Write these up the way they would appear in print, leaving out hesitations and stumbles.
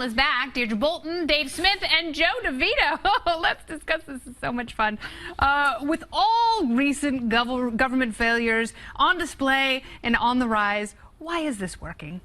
Is back. Deirdre Bolton, Dave Smith, and Joe DeVito. Let's discuss this. This is so much fun. With all recent government failures on display and on the rise, why is this working?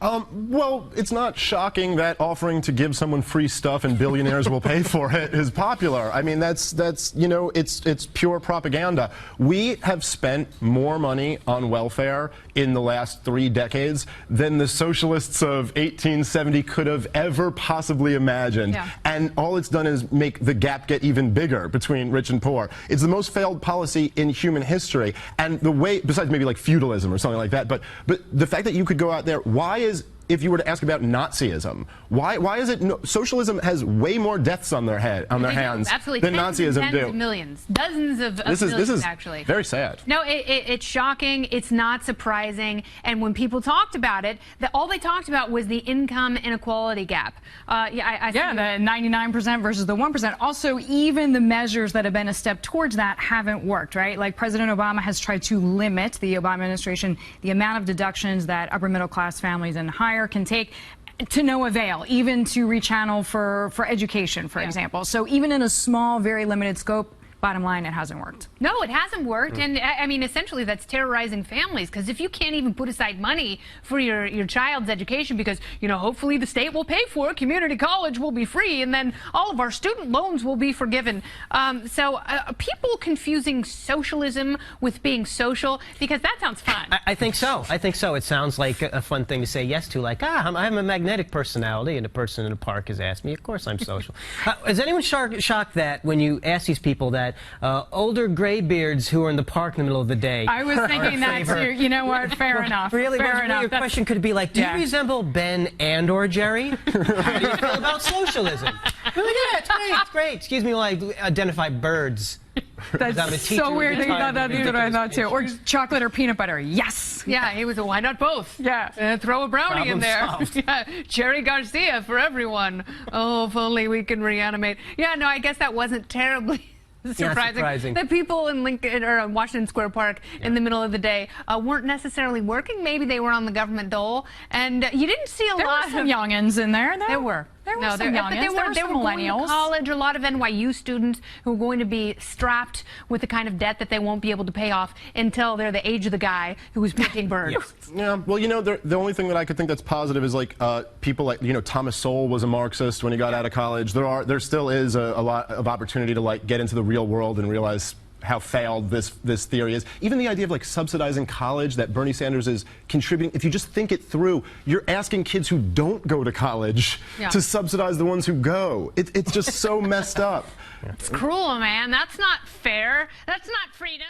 Well, it's not shocking that offering to give someone free stuff and billionaires will pay for it is popular. I mean, that's you know, it's pure propaganda. We have spent more money on welfare in the last 3 decades than the socialists of 1870 could have ever possibly imagined. Yeah. And all it's done is make the gap get even bigger between rich and poor. It's the most failed policy in human history. And the way, besides maybe like feudalism or something like that, but the fact that you could go out there, if you were to ask about Nazism, why is it socialism has way more deaths on their hands absolutely than Nazism tens do? Of millions, dozens of this millions, is actually. Very sad. No, it's shocking. It's not surprising. And when people talked about it, all they talked about was the income inequality gap. The 99% versus the 1%. Also, even the measures that have been a step towards that haven't worked, right? Like President Obama has tried to limit, the Obama administration, the amount of deductions that upper middle class families and higher can take, to no avail, even to rechannel for education, for example. So even in a small, very limited scope, bottom line, it hasn't worked. No, it hasn't worked. And I mean, essentially, that's terrorizing families, because if you can't even put aside money for your child's education because, you know, hopefully the state will pay for it, community college will be free, and then all of our student loans will be forgiven. People confusing socialism with being social, because that sounds fun. I think so. I think so. It sounds like a fun thing to say yes to, like, I have a magnetic personality, and a person in a park has asked me, of course I'm social. Is anyone shocked that when you ask these people that older graybeards who are in the park in the middle of the day? I was thinking that too. You know what? Fair enough. Really? Fair enough. Your question could be like, do you resemble Ben and/or Jerry? How do you feel about socialism? Yeah, it's great. It's great. Excuse me while I identify birds. That's so weird that you thought that. That's what I thought too. Or chocolate or peanut butter. Yes. Yeah, he was a why not both? Yeah. Throw a brownie in there. Yeah, Jerry Garcia for everyone. Oh, if only we can reanimate. Yeah, no, I guess that wasn't terribly surprising that people in Lincoln or Washington Square Park in the middle of the day weren't necessarily working. Maybe they were on the government dole, and you didn't see a lot of youngins in there. There were. There were some youngins. They were going to college. A lot of NYU students who are going to be strapped with the kind of debt that they won't be able to pay off until they're the age of the guy who was painting birds. Yeah. Well, you know, the only thing that I could think that's positive is like people like, you know, Thomas Sowell was a Marxist when he got out of college. There still is a lot of opportunity to like get into the real world and realize how failed this theory is. Even the idea of like subsidizing college that Bernie Sanders is contributing, if you just think it through, you're asking kids who don't go to college to subsidize the ones who go. It's just so messed up. It's cruel, man. That's not fair. That's not freedom.